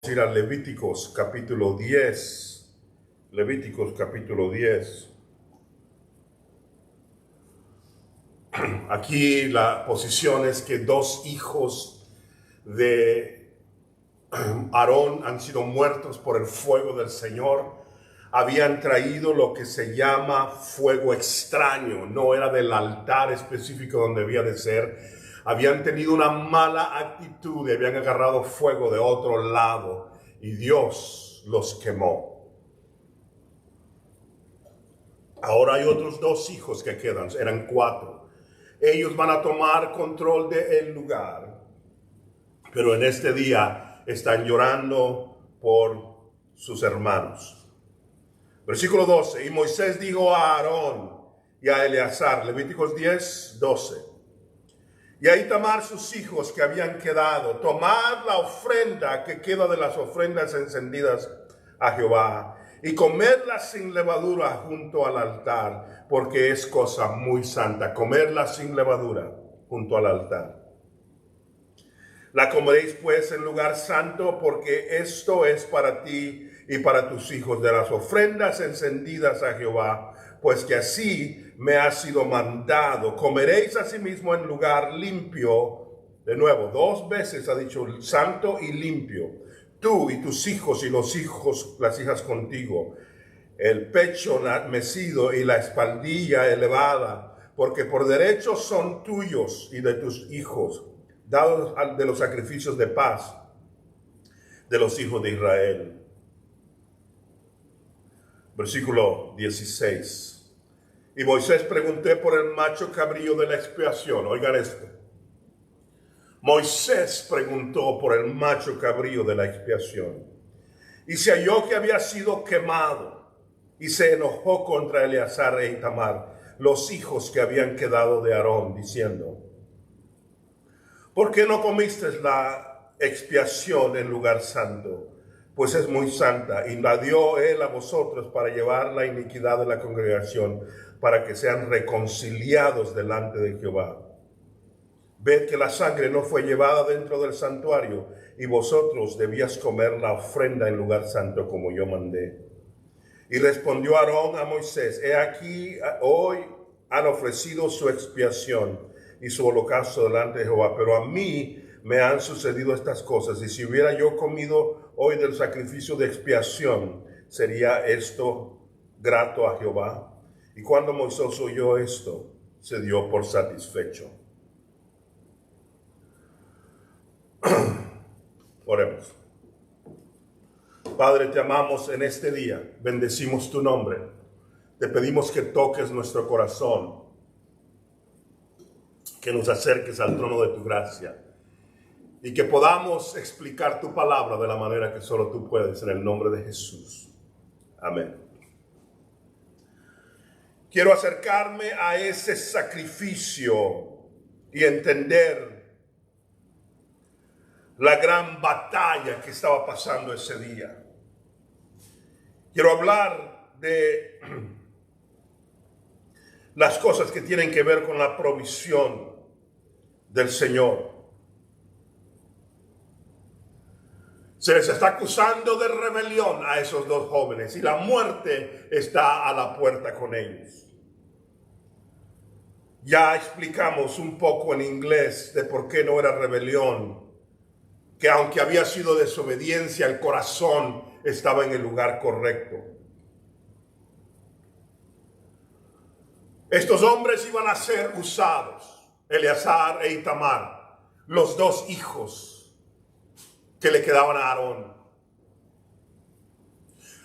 Ir a Levíticos capítulo 10. Levíticos capítulo 10. Aquí la posición es que dos hijos de Aarón han sido muertos por el fuego del Señor. Habían traído lo que se llama fuego extraño. No era del altar específico donde debía de ser. Habían tenido una mala actitud y habían agarrado fuego de otro lado. Y Dios los quemó. Ahora hay otros dos hijos que quedan. Eran 4. Ellos van a tomar control del lugar. Pero en este día están llorando por sus hermanos. Versículo 12. Y Moisés dijo a Aarón y a Eleazar, Levíticos 10, 12. Y a Itamar sus hijos que habían quedado, tomad la ofrenda que queda de las ofrendas encendidas a Jehová y comerla sin levadura junto al altar, porque es cosa muy santa. Comerla sin levadura junto al altar. La comeréis pues en lugar santo, porque esto es para ti y para tus hijos de las ofrendas encendidas a Jehová, pues que así me ha sido mandado. Comeréis asimismo en lugar limpio. De nuevo, 2 veces ha dicho santo y limpio. Tú y tus hijos y los hijos, las hijas contigo. El pecho mecido y la espaldilla elevada, porque por derecho son tuyos y de tus hijos, dados de los sacrificios de paz de los hijos de Israel. Versículo 16. Y Moisés preguntó por el macho cabrío de la expiación. Oigan esto. Moisés preguntó por el macho cabrío de la expiación. Y se halló que había sido quemado. Y se enojó contra Eleazar e Itamar, los hijos que habían quedado de Aarón, diciendo: ¿por qué no comisteis la expiación en lugar santo? Pues es muy santa, y la dio él a vosotros para llevar la iniquidad de la congregación, para que sean reconciliados delante de Jehová. Ved que la sangre no fue llevada dentro del santuario, y vosotros debíais comer la ofrenda en lugar santo como yo mandé. Y respondió Aarón a Moisés: he aquí, hoy han ofrecido su expiación y su holocausto delante de Jehová, pero a mí me han sucedido estas cosas, y si hubiera yo comido hoy del sacrificio de expiación, ¿sería esto grato a Jehová? Y cuando Moisés oyó esto, se dio por satisfecho. Oremos. Padre, te amamos en este día, bendecimos tu nombre, te pedimos que toques nuestro corazón, que nos acerques al trono de tu gracia y que podamos explicar tu palabra de la manera que solo tú puedes, en el nombre de Jesús. Amén. Quiero acercarme a ese sacrificio y entender la gran batalla que estaba pasando ese día. Quiero hablar de las cosas que tienen que ver con la provisión del Señor. Se les está acusando de rebelión a esos 2 jóvenes y la muerte está a la puerta con ellos. Ya explicamos un poco en inglés de por qué no era rebelión, que aunque había sido desobediencia, el corazón estaba en el lugar correcto. Estos hombres iban a ser usados, Eleazar e Itamar, los 2 hijos que le quedaban a Aarón.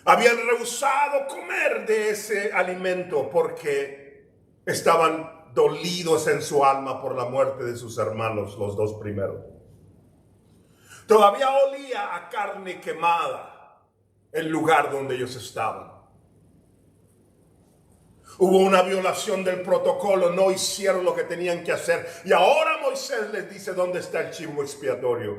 Habían rehusado comer de ese alimento porque estaban dolidos en su alma por la muerte de sus hermanos, los 2 primeros. Todavía olía a carne quemada el lugar donde ellos estaban. Hubo una violación del protocolo, no hicieron lo que tenían que hacer. Y ahora Moisés les dice dónde está el chivo expiatorio.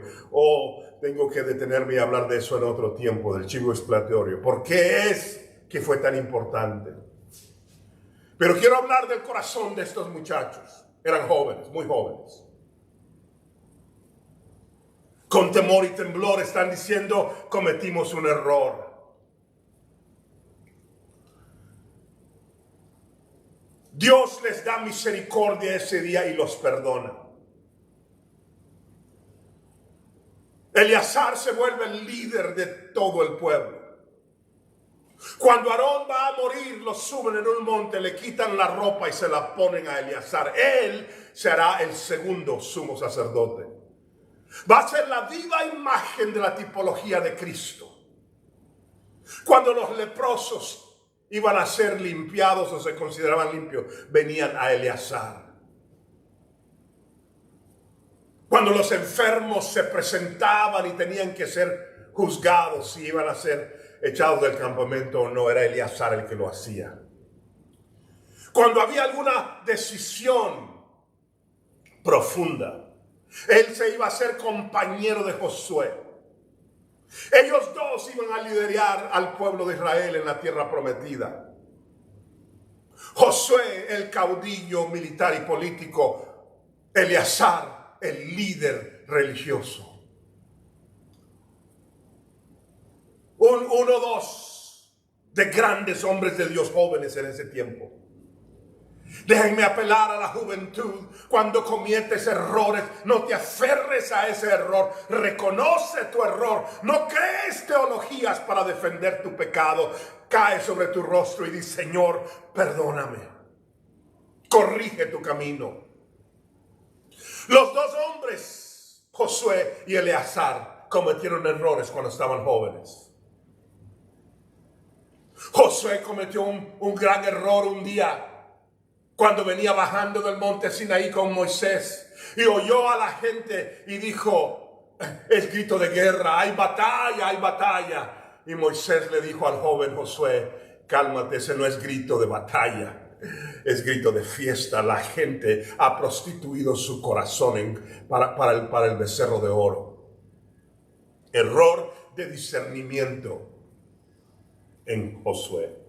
Tengo que detenerme y hablar de eso en otro tiempo, del chivo expiatorio. ¿Por qué es que fue tan importante? Pero quiero hablar del corazón de estos muchachos. Eran jóvenes, muy jóvenes. con temor y temblor están diciendo: cometimos un error. Dios les da misericordia ese día y los perdona. Eleazar se vuelve el líder de todo el pueblo. Cuando Aarón va a morir, lo suben en un monte, le quitan la ropa y se la ponen a Eleazar. Él será el segundo sumo sacerdote. Va a ser la viva imagen de la tipología de Cristo. Cuando los leprosos iban a ser limpiados o se consideraban limpios, venían a Eleazar. Cuando los enfermos se presentaban y tenían que ser juzgados si iban a ser echados del campamento o no, era Eleazar el que lo hacía. Cuando había alguna decisión profunda, él se iba a ser compañero de Josué. Ellos dos iban a liderar al pueblo de Israel en la tierra prometida. Josué, el caudillo militar y político; Eleazar, el líder religioso. Uno o dos de grandes hombres de Dios jóvenes en ese tiempo. Déjenme apelar a la juventud. Cuando cometes errores, no te aferres a ese error. Reconoce tu error. No crees teologías para defender tu pecado. Cae sobre tu rostro y di: Señor, perdóname. Corrige tu camino. Los dos hombres, Josué y Eleazar, cometieron errores cuando estaban jóvenes. Josué cometió un gran error un día cuando venía bajando del monte Sinaí con Moisés y oyó a la gente y dijo: es grito de guerra, hay batalla, hay batalla. Y Moisés le dijo al joven Josué: cálmate, ese no es grito de batalla, es grito de fiesta. La gente ha prostituido su corazón para el becerro de oro. Error de discernimiento en Josué.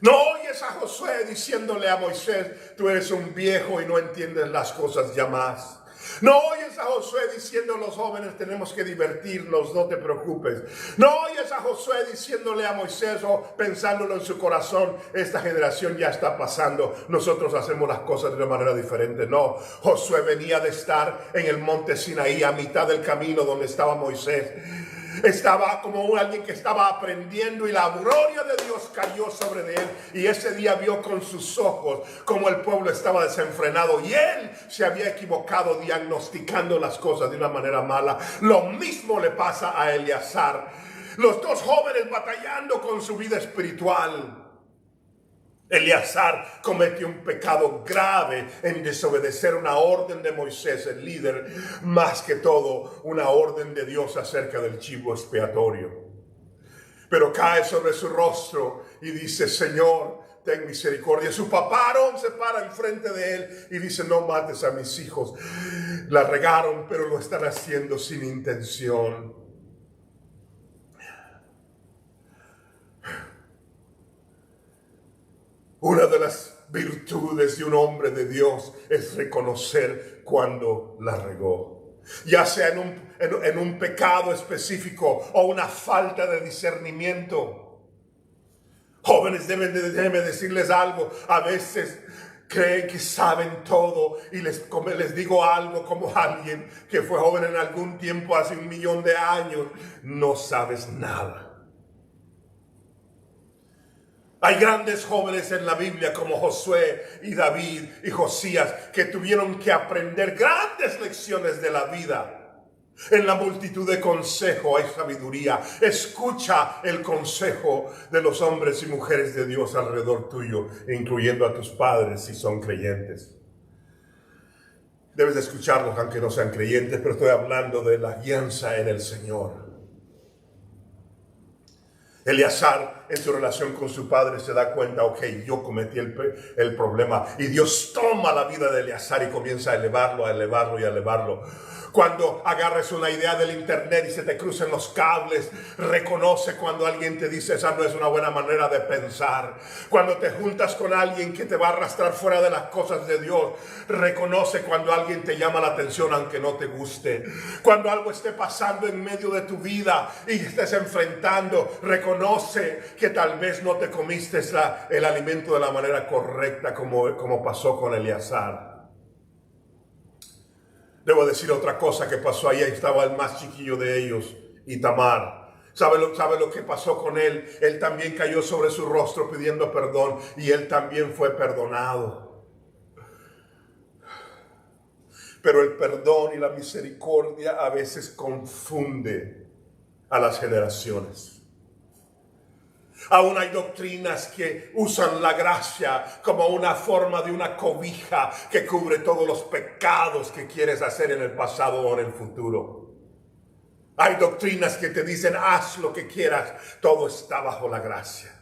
No oyes a Josué diciéndole a Moisés: tú eres un viejo y no entiendes las cosas ya más. No oyes a Josué diciendo a los jóvenes: tenemos que divertirnos, no te preocupes. No oyes a Josué diciéndole a Moisés o pensándolo en su corazón: esta generación ya está pasando, nosotros hacemos las cosas de una manera diferente. No, Josué venía de estar en el monte Sinaí, a mitad del camino donde estaba Moisés. Estaba como alguien que estaba aprendiendo y la gloria de Dios cayó sobre de él. Y ese día vio con sus ojos como el pueblo estaba desenfrenado y él se había equivocado diagnosticando las cosas de una manera mala. Lo mismo le pasa a Eleazar. Los dos jóvenes batallando con su vida espiritual. Eleazar cometió un pecado grave en desobedecer una orden de Moisés, el líder, más que todo una orden de Dios acerca del chivo expiatorio. Pero cae sobre su rostro y dice: Señor, ten misericordia. Su papá Aarón se para enfrente de él y dice: no mates a mis hijos. La regaron, pero lo están haciendo sin intención. Una de las virtudes de un hombre de Dios es reconocer cuando la regó, ya sea en un pecado específico o una falta de discernimiento. Jóvenes, déjenme decirles algo. A veces creen que saben todo y les digo algo como alguien que fue joven en algún tiempo hace 1,000,000 de años. No sabes nada. Hay grandes jóvenes en la Biblia como Josué y David y Josías que tuvieron que aprender grandes lecciones de la vida. En la multitud de consejos hay sabiduría. Escucha el consejo de los hombres y mujeres de Dios alrededor tuyo, incluyendo a tus padres si son creyentes. Debes de escucharlos aunque no sean creyentes, pero estoy hablando de la guianza en el Señor. Eleazar, en su relación con su padre, se da cuenta: ok, yo cometí el problema. Y Dios toma la vida de Eleazar y comienza a elevarlo, a elevarlo y a elevarlo. Cuando agarres una idea del internet y se te crucen los cables, reconoce cuando alguien te dice esa no es una buena manera de pensar. Cuando te juntas con alguien que te va a arrastrar fuera de las cosas de Dios, reconoce cuando alguien te llama la atención aunque no te guste. Cuando algo esté pasando en medio de tu vida y estés enfrentando, reconoce que tal vez no te comiste el alimento de la manera correcta como pasó con Eleazar. Debo decir otra cosa que pasó ahí. Estaba el más chiquillo de ellos, Itamar. ¿Sabe lo que pasó con él? Él también cayó sobre su rostro pidiendo perdón y él también fue perdonado. Pero el perdón y la misericordia a veces confunde a las generaciones. Aún hay doctrinas que usan la gracia como una forma de una cobija que cubre todos los pecados que quieres hacer en el pasado o en el futuro. Hay doctrinas que te dicen haz lo que quieras, todo está bajo la gracia.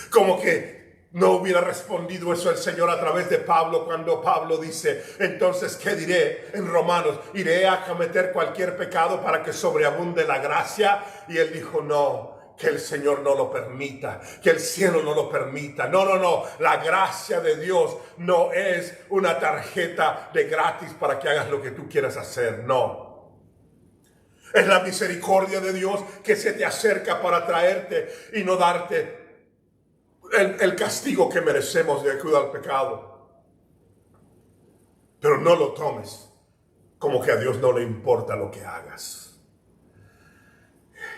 Como que no hubiera respondido eso el Señor a través de Pablo cuando Pablo dice, entonces, ¿qué diré en Romanos? ¿Iré a cometer cualquier pecado para que sobreabunde la gracia? Y él dijo, no. Que el Señor no lo permita, que el cielo no lo permita. No. La gracia de Dios no es una tarjeta de gratis para que hagas lo que tú quieras hacer. No. Es la misericordia de Dios que se te acerca para traerte y no darte el castigo que merecemos de acuerdo al pecado. Pero no lo tomes como que a Dios no le importa lo que hagas.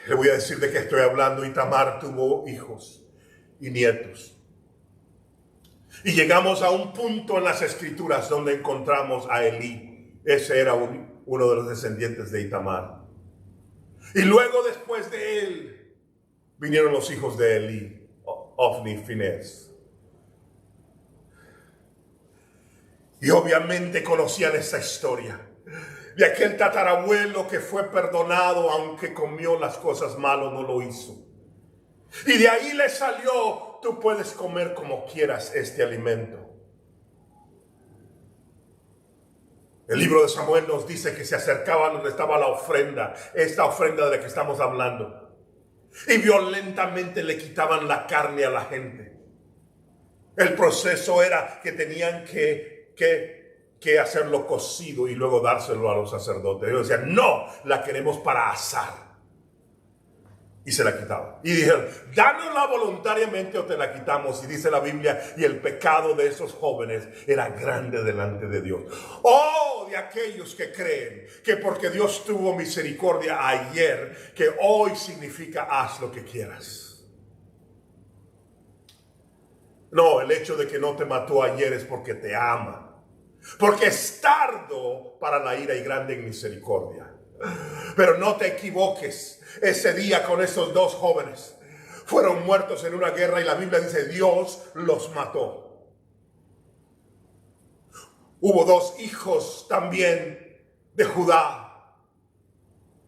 Le voy a decir de qué estoy hablando. Itamar tuvo hijos y nietos. Y llegamos a un punto en las Escrituras donde encontramos a Elí. Ese era uno de los descendientes de Itamar. Y luego después de él vinieron los hijos de Elí, Ofni y Finés. Y obviamente conocían esa historia. De aquel tatarabuelo que fue perdonado aunque comió las cosas malas, no lo hizo. Y de ahí le salió, tú puedes comer como quieras este alimento. El libro de Samuel nos dice que se acercaban donde estaba la ofrenda, esta ofrenda de la que estamos hablando. Y violentamente le quitaban la carne a la gente. El proceso era que tenían que hacerlo cocido y luego dárselo a los sacerdotes. Ellos decían, no, la queremos para asar. Y se la quitaban. Y dijeron, dánosla voluntariamente o te la quitamos. Y dice la Biblia, y el pecado de esos jóvenes era grande delante de Dios. Oh, de aquellos que creen que porque Dios tuvo misericordia ayer, que hoy significa haz lo que quieras. No, el hecho de que no te mató ayer es porque te ama. Porque es tardo para la ira y grande en misericordia. Pero no te equivoques. Ese día con esos dos jóvenes fueron muertos en una guerra y la Biblia dice Dios los mató. Hubo dos hijos también de Judá,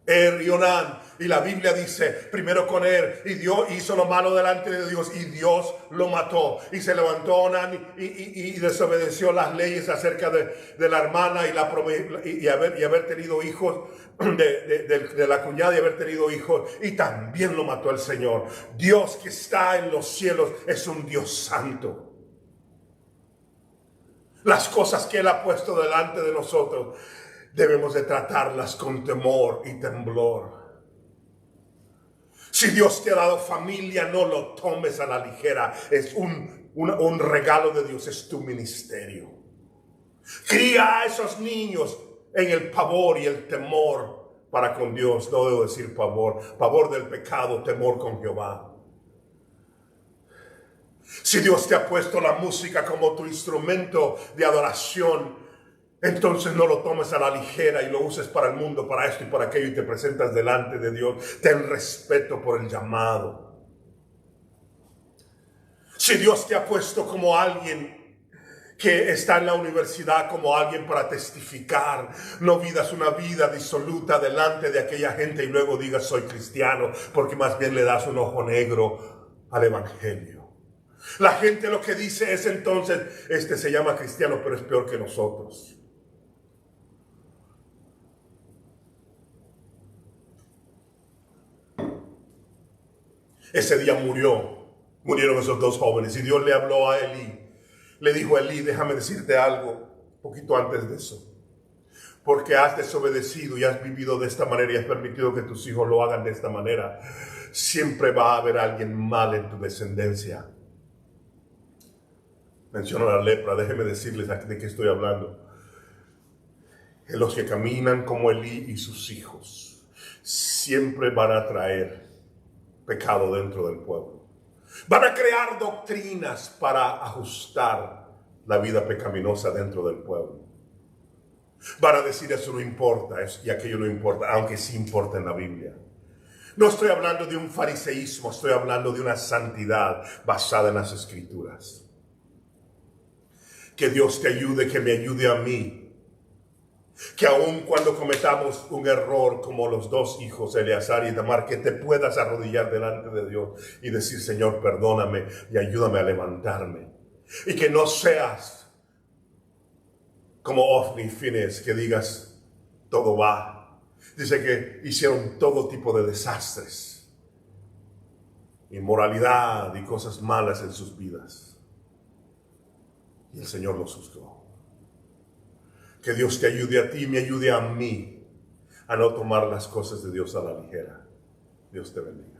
Er y Onán. Y la Biblia dice, primero con Er, y Dios hizo lo malo delante de Dios, y Dios lo mató. Y se levantó Onán y desobedeció las leyes acerca de la hermana y haber tenido hijos, de la cuñada y haber tenido hijos. Y también lo mató el Señor. Dios que está en los cielos es un Dios santo. Las cosas que Él ha puesto delante de nosotros debemos de tratarlas con temor y temblor. Si Dios te ha dado familia, no lo tomes a la ligera. Es un regalo de Dios, es tu ministerio. Cría a esos niños en el pavor y el temor para con Dios. No debo decir pavor del pecado, temor con Jehová. Si Dios te ha puesto la música como tu instrumento de adoración, entonces no lo tomes a la ligera y lo uses para el mundo, para esto y para aquello y te presentas delante de Dios. Ten respeto por el llamado. Si Dios te ha puesto como alguien que está en la universidad, como alguien para testificar, no vivas una vida disoluta delante de aquella gente y luego digas soy cristiano, porque más bien le das un ojo negro al evangelio. La gente lo que dice es entonces, este se llama cristiano pero es peor que nosotros. Ese día murieron esos dos jóvenes y Dios le habló a Elí. Le dijo a Elí, déjame decirte algo, un poquito antes de eso. Porque has desobedecido y has vivido de esta manera y has permitido que tus hijos lo hagan de esta manera. Siempre va a haber alguien mal en tu descendencia. Menciono la lepra, déjenme decirles de qué estoy hablando. Los que caminan como Elí y sus hijos siempre van a traer pecado dentro del pueblo. Van a crear doctrinas para ajustar la vida pecaminosa dentro del pueblo. Van a decir eso no importa y aquello no importa, aunque sí importa en la Biblia. No estoy hablando de un fariseísmo, estoy hablando de una santidad basada en las Escrituras. Que Dios te ayude, que me ayude a mí. Que aun cuando cometamos un error como los dos hijos, Eleazar y Itamar, que te puedas arrodillar delante de Dios y decir, Señor, perdóname y ayúdame a levantarme. Y que no seas como Ofni y Finehas, que digas, todo va. Dice que hicieron todo tipo de desastres, inmoralidad y cosas malas en sus vidas. Y el Señor los juzgó. Que Dios te ayude a ti y me ayude a mí a no tomar las cosas de Dios a la ligera. Dios te bendiga.